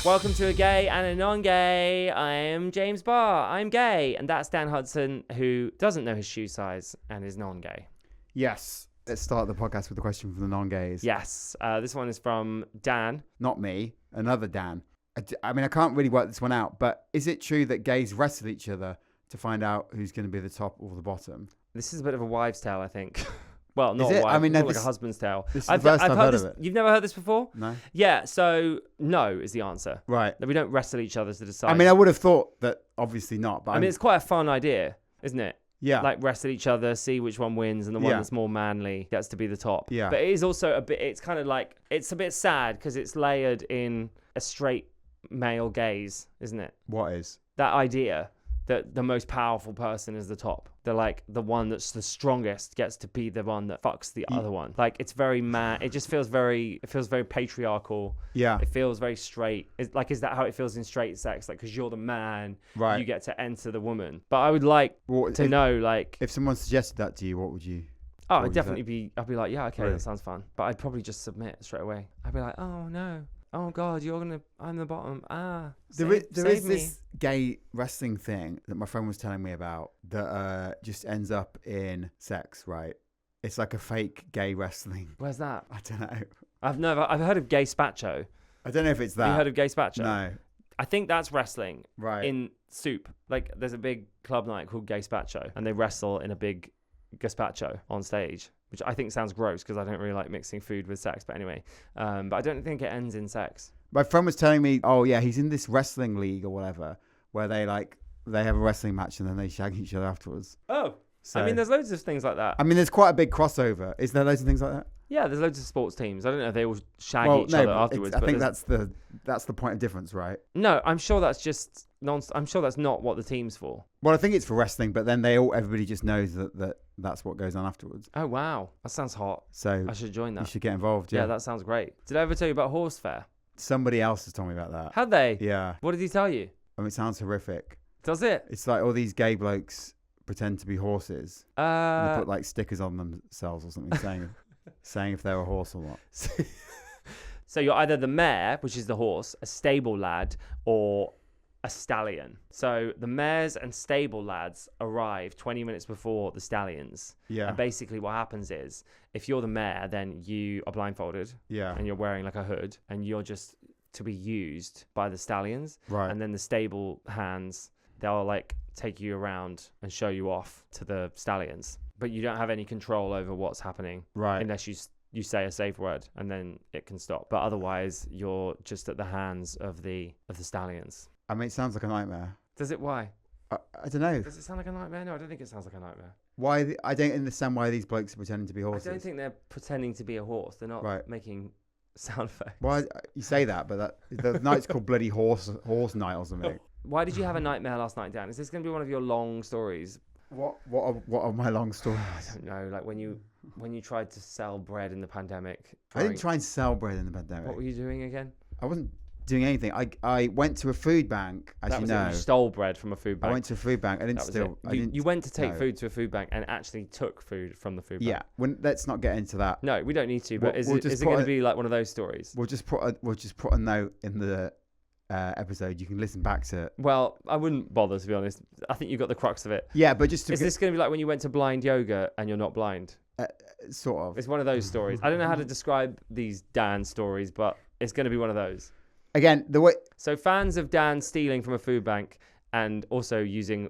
Welcome to A Gay and A NonGay. I'm James Barr. I'm gay. And that's Dan Hudson, who doesn't know his shoe size and is non-gay. Yes. Let's start the podcast with a question from the non-gays. Yes. This one is from Dan. Not me, another Dan. I mean, I can't really work this one out, but is it true that gays wrestle each other to find out who's going to be the top or the bottom? This is a bit of a wives' tale, I think. Well, not Is a it? wife, I mean, it's no, more like a husband's tale. This is the first I've heard this, of it. You've never heard this before? No. Yeah, so no is the answer. Right. We don't wrestle each other to decide. I mean, I would have thought that obviously not, but I mean, it's quite a fun idea, isn't it? yeah. Like wrestle each other, see which one wins, and the one that's more manly gets to be the top. Yeah. But it is also a bit, it's kind of like, it's a bit sad because it's layered in a straight male gaze, isn't it? What is? That idea that the most powerful person is the top. They're like the one that's the strongest gets to be the one that fucks the other one. Like it's very it just feels very patriarchal. Yeah. It feels very straight. It's like, is that how it feels in straight sex? Like, because you're the man, Right. you get to enter the woman. But I would like to know, like, If someone suggested that to you, what would you? oh, what I'd would you definitely be, I'd be like, yeah, okay, Really? that sounds fun. But I'd probably just submit straight away. I'd be like, oh no. Oh God, I'm the bottom. There is save me. this gay wrestling thing that my friend was telling me about that just ends up in sex, right? It's like a fake gay wrestling. Where's that? I don't know. I've heard of gay spacho. I don't know if it's that. Have you heard of gay spacho? No. I think that's wrestling Right. in soup. Like there's a big club night called Gay Spacho, and they wrestle in a big gazpacho on stage, which I think sounds gross because I don't really like mixing food with sex. But anyway, but I don't think it ends in sex. My friend was telling me, oh yeah, he's in this wrestling league or whatever, where they have a wrestling match and then they shag each other afterwards. Oh, So, I mean, there's loads of things like that. I mean, there's quite a big crossover. Is there loads of things like that? Yeah, there's loads of sports teams. I don't know if they all shag each other afterwards. I but think that's the point of difference, right? No, I'm sure that's just I'm sure that's not what the team's for. Well, I think it's for wrestling, but then everybody just knows that's what goes on afterwards. Oh wow, that sounds hot. So I should join that. you should get involved. Yeah, that sounds great. Did I ever tell you about horse fair? Somebody else has told me about that. How'd they? Yeah. What did he tell you? I mean, it sounds horrific. Does it? It's like all these gay blokes pretend to be horses. And they put like stickers on themselves or something saying if they're a horse or not. So you're either the mare, which is the horse, a stable lad, or a stallion. So the mares and stable lads arrive 20 minutes before the stallions. Yeah. And basically what happens is, if you're the mare, then you are blindfolded. Yeah. And you're wearing like a hood, and you're just to be used by the stallions. Right. And then the stable hands, they'll like take you around and show you off to the stallions. But you don't have any control over what's happening. Right. Unless you say a safe word, and then it can stop. But otherwise, you're just at the hands of the stallions. I mean, it sounds like a nightmare. Does it? Why? I don't know. Does it sound like a nightmare? No, I don't think it sounds like a nightmare. Why? I don't understand why these blokes are pretending to be horses. I don't think they're pretending to be a horse. They're not making sound effects. Why you say that? But the night's called bloody horse night or something. Why did you have a nightmare last night, Dan? Is this going to be one of your long stories? What are my long stories? I don't know. Like when you tried to sell bread in the pandemic. I didn't try and sell bread in the pandemic. What were you doing again? I wasn't doing anything. I went to a food bank, as you know. You stole bread from a food bank. I went to a food bank. I didn't steal. You went to take food to a food bank and actually took food from the food bank. Yeah. Let's not get into that. No, we don't need to. But is it going to be like one of those stories? We'll just put a note in the episode. You can listen back to it. Well, I wouldn't bother, to be honest. I think you got the crux of it. Yeah, but just is this going to be like when you went to blind yoga and you're not blind? Sort of. It's one of those stories. I don't know how to describe these Dan stories, but it's going to be one of those. Again, the way. So fans of Dan stealing from a food bank and also using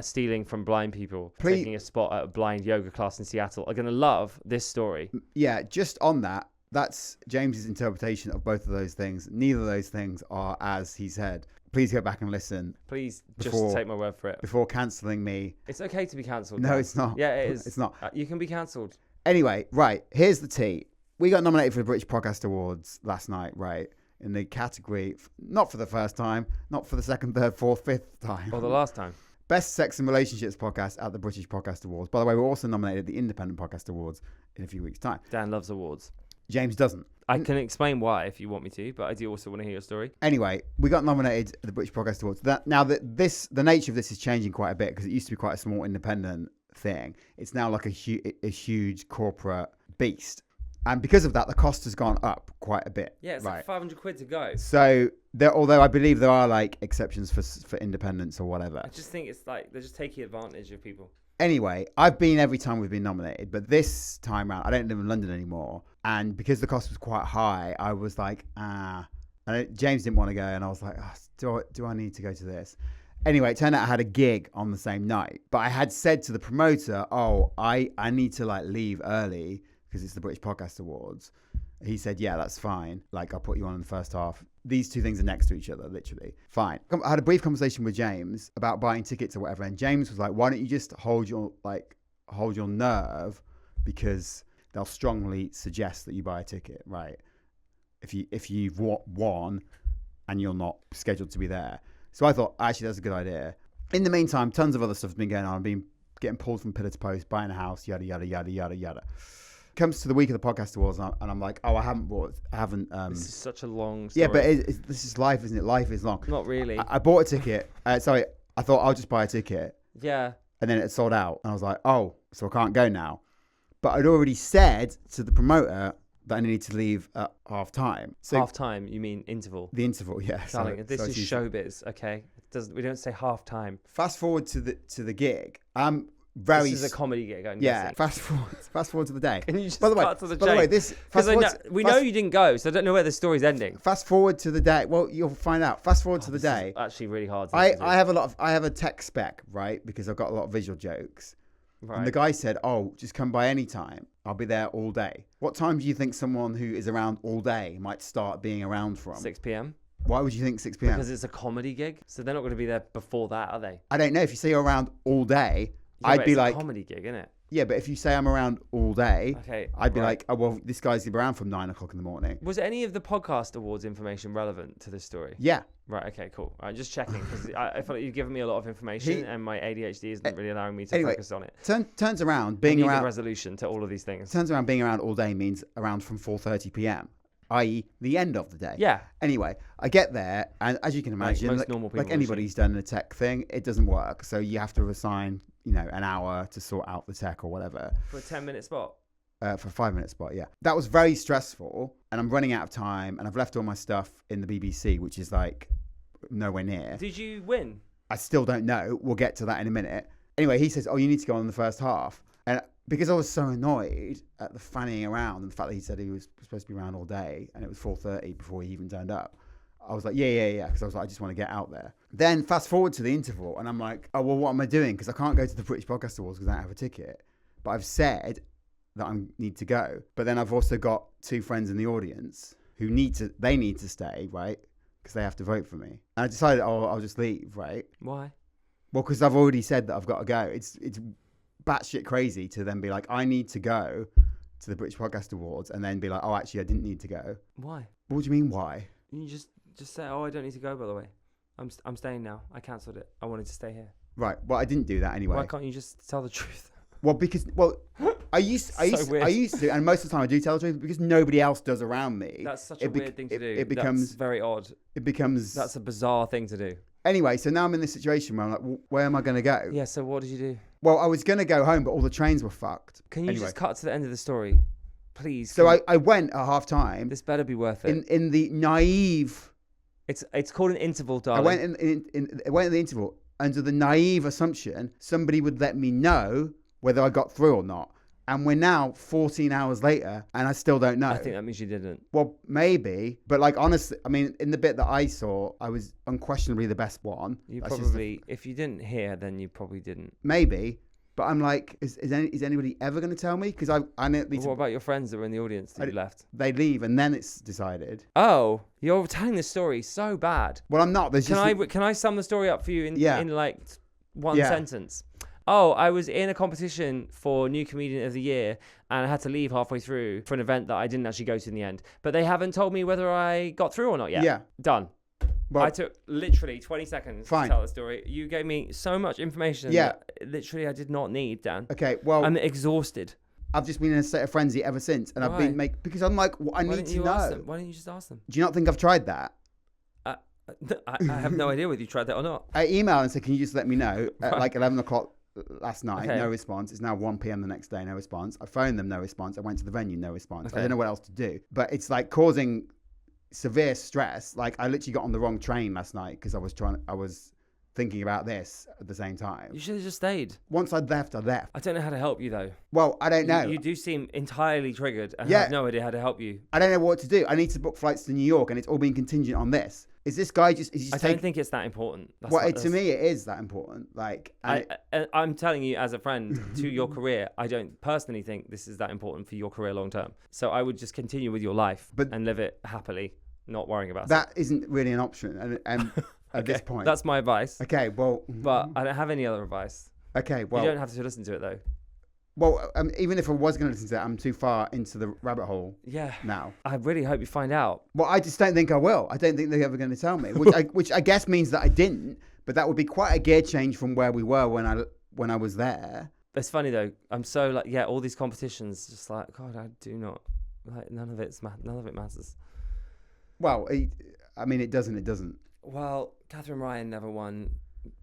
stealing from blind people, taking a spot at a blind yoga class in Seattle, are going to love this story. Yeah, just on that. That's James's interpretation of both of those things. Neither of those things are as he said. Please go back and listen. Please just take my word for it. Before cancelling me. It's okay to be cancelled. No, it's not. Yeah, it is. It's not. You can be cancelled. Anyway, right. Here's the tea. We got nominated for the British Podcast Awards last night, right? In the category, not for the first time, not for the second, third, fourth, fifth time. Or the last time. Best Sex and Relationships Podcast at the British Podcast Awards. By the way, we're also nominated at the Independent Podcast Awards in a few weeks' time. Dan loves awards. James doesn't. I can explain why if you want me to, but I do also want to hear your story. Anyway, we got nominated at the British Podcast Awards. The nature of this is changing quite a bit because it used to be quite a small independent thing. It's now like a huge corporate beast. And because of that, the cost has gone up quite a bit. Yeah, it's right? like 500 quid to go. So although I believe there are like exceptions for independents or whatever. I just think it's like they're just taking advantage of people. Anyway, I've been every time we've been nominated, but this time round, I don't live in London anymore. And because the cost was quite high, I was like, And James didn't want to go. And I was like, do I need to go to this? Anyway, it turned out I had a gig on the same night. But I had said to the promoter, I need to like leave early because it's the British Podcast Awards. He said, yeah, that's fine. Like, I'll put you on in the first half. These two things are next to each other, literally. Fine. I had a brief conversation with James about buying tickets or whatever. And James was like, why don't you just hold your nerve, because they'll strongly suggest that you buy a ticket, right? If you've won and you're not scheduled to be there. So I thought, actually, that's a good idea. In the meantime, tons of other stuff's been going on. I've been getting pulled from pillar to post, buying a house, yada, yada, yada, yada, yada. Comes to the week of the podcast awards, and I'm like, I haven't. This is such a long story. Yeah, but this is life, isn't it? Life is long. Not really. I bought a ticket. I thought I'll just buy a ticket. Yeah. And then it sold out, and I was like, so I can't go now. But I'd already said to the promoter that I needed to leave at half time. So half time? You mean interval? The interval, yeah. Darling, this is showbiz, okay? We don't say half time. Fast forward to the gig. This is a comedy gig. Yeah. Fast forward to the day. Can you just by the way, we know you didn't go, so I don't know where the story's ending. Fast forward to the day. Well, you'll find out. Fast forward to the day. Actually, really hard. I have a tech spec, right? Because I've got a lot of visual jokes. Right. And the guy said, just come by any time. I'll be there all day. What time do you think someone who is around all day might start being around from? 6 p.m. Why would you think 6 p.m.? Because it's a comedy gig, so they're not going to be there before that, are they? I don't know. If you say you're around all day, yeah, I'd be like, it's a comedy gig, isn't it? Yeah, but if you say I'm around all day, okay, I'd be like, this guy's gonna be around from 9 o'clock in the morning. Was any of the podcast awards information relevant to this story? Yeah. Right. Okay. Cool. All right, just checking, because I feel like you've given me a lot of information, and my ADHD isn't really allowing me to focus on it. Turns around being around. A resolution to all of these things. Turns around being around all day means around from 4:30 p.m. i.e. the end of the day. Yeah. Anyway, I get there, and as you can imagine, most normal people, like anybody who's done a tech thing, it doesn't work. So you have to assign, an hour to sort out the tech or whatever. For a 10-minute spot? For a 5-minute spot, yeah. That was very stressful, and I'm running out of time, and I've left all my stuff in the BBC, which is like nowhere near. Did you win? I still don't know. We'll get to that in a minute. Anyway, he says, you need to go on in the first half. And because I was so annoyed at the fanning around and the fact that he said he was supposed to be around all day and it was 4:30 before he even turned up, I was like, yeah. Because I was like, I just want to get out there. Then fast forward to the interval and I'm like, what am I doing? Because I can't go to the British Podcast Awards because I don't have a ticket. But I've said that I need to go. But then I've also got two friends in the audience who need to stay, right? Because they have to vote for me. And I decided, I'll just leave, right? Why? Well, because I've already said that I've got to go. It's batshit crazy to then be like, I need to go to the British Podcast Awards and then be like, actually, I didn't need to go. Why? What do you mean, why? You just say, I don't need to go, by the way. I'm staying now. I cancelled it. I wanted to stay here. Right. Well, I didn't do that anyway. Why can't you just tell the truth? Well, because I used to, and most of the time I do tell the truth because nobody else does around me. That's such a weird thing to do. It becomes that's very odd. That's a bizarre thing to do. Anyway, so now I'm in this situation where I'm like, where am I going to go? Yeah. So what did you do? Well, I was going to go home, but all the trains were fucked. Can you just cut to the end of the story, please? So I went at half time. This better be worth it. In the naive. It's called an interval, darling. I went in the interval under the naive assumption somebody would let me know whether I got through or not. And we're now 14 hours later and I still don't know. I think that means you didn't. Well, maybe. But honestly, I mean, in the bit that I saw, I was unquestionably the best one. If you didn't hear, then you probably didn't. Maybe. But I'm like, is anybody ever going to tell me? Because what about your friends that were in the audience that you left? They leave and then it's decided. Oh, you're telling the story so bad. Well, I'm not. Can I sum the story up for you in like one sentence? I was in a competition for New Comedian of the Year and I had to leave halfway through for an event that I didn't actually go to in the end. But they haven't told me whether I got through or not yet. Yeah. Done. Well, I took literally 20 seconds to tell the story. You gave me so much information that literally I did not need, Dan. Okay, well, I'm exhausted. I've just been in a state of frenzy ever since. And I've been because I'm like, I need to know. Why don't you just ask them? Do you not think I've tried that? I have no idea whether you tried that or not. I emailed and said, can you just let me know at like 11 o'clock last night, Okay. no response. It's now 1 p.m. the next day, no response. I phoned them, no response. I went to the venue, no response. I Okay. don't know what else to do. But it's like causing severe stress. Like I literally got on the wrong train last night because I was thinking about this at the same time. You should have just stayed. Once I'd left, I left. I don't know how to help you though. Well, I don't know. You do seem entirely triggered, and I Yeah. have no idea how to help you. I don't know what to do. I need to book flights to New York, and it's all been contingent on this. Is this guy just? Is he I just don't think it's that important. That's Well, what- to me, it is that important. Like, and I'm telling you as a friend to your career, I don't personally think this is that important for your career long term. So I would just continue with your life and live it happily, not worrying about that isn't really an option. And at this point, that's my advice. Okay, well, But I don't have any other advice. Okay, well, you don't have to listen to it though. Well, even if I was going to listen to it, I'm too far into the rabbit hole. Yeah. Now, I really hope you find out. Well, I just don't think I will. I don't think they're ever going to tell me, which I guess means that I didn't. But that would be quite a gear change from where we were when I was there. It's funny though. I'm so like, yeah, all these competitions, just like, God, I do not like none of it matters. Well, I mean, it doesn't. It doesn't. Well, Catherine Ryan never won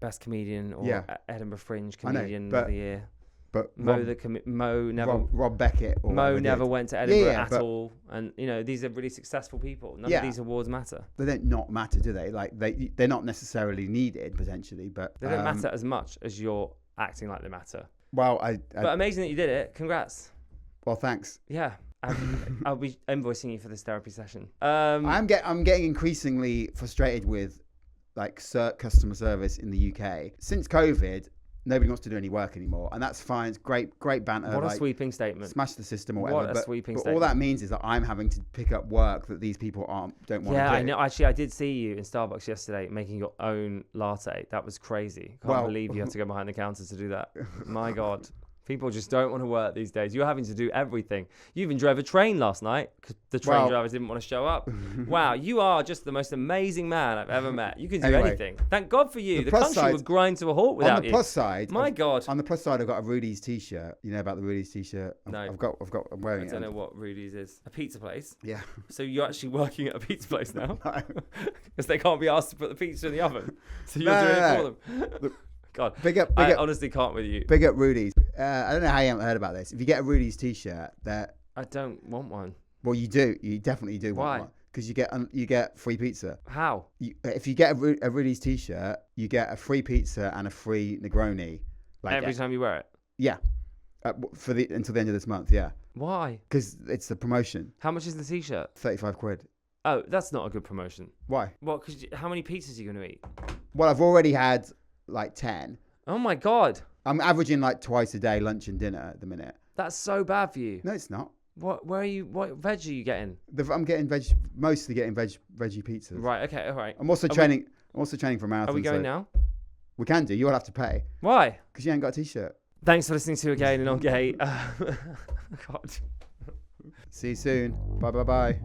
Best Comedian or Edinburgh Fringe Comedian of the Year. But Mo never. Rob Beckett. Or Mo never did. went to Edinburgh at all, and these are really successful people. None of these awards matter. They don't not matter, do they? Like they're not necessarily needed potentially, but they don't matter as much as you're acting like they matter. Well, but amazing that you did it. Congrats. Well, thanks. Yeah. I'll be invoicing you for this therapy session. I'm getting increasingly frustrated with like customer service in the UK since COVID. Nobody wants to do any work anymore, and that's fine. It's great banter. What a sweeping statement! Smash the system or whatever. What a sweeping statement! All that means is that I'm having to pick up work that these people don't want to do. Yeah, I know. Actually, I did see you in Starbucks yesterday making your own latte. That was crazy. Can't believe you had to go behind the counter to do that. My God. People just don't want to work these days. You're having to do everything. You even drove a train last night because the train drivers didn't want to show up. Wow, you are just the most amazing man I've ever met. You can do anything. Thank God for you. The country would grind to a halt without you. On the plus side, my God. On the plus side, I've got a Rudy's t-shirt. You know about the Rudy's t-shirt? No. I'm wearing it. I don't know what Rudy's is. A pizza place? Yeah. So you're actually working at a pizza place now? Because they can't be asked to put the pizza in the oven. So you're doing it for them. God, I honestly can't with you. Big up Rudy's. I don't know how you haven't heard about this. If you get a Rudy's t-shirt, I don't want one. Well, you do. You definitely do want one. Because you get free pizza. How? If you get a Rudy's t-shirt, you get a free pizza and a free Negroni. Every time you wear it? Yeah. Until the end of this month, yeah. Why? Because it's the promotion. How much is the t-shirt? 35 quid. Oh, that's not a good promotion. Why? Well, because how many pizzas are you going to eat? Well, I've already had like 10. Oh my God. I'm averaging like twice a day, lunch and dinner at the minute. That's so bad for you. No, it's not. What veg are you getting? I'm getting mostly getting veggie pizzas. Right, okay, all right. I'm also training for a marathon. Are we going now? We can do. You'll have to pay. Why? Because you ain't got a t-shirt. Thanks for listening to A Gay and A NonGay. God. See you soon. Bye.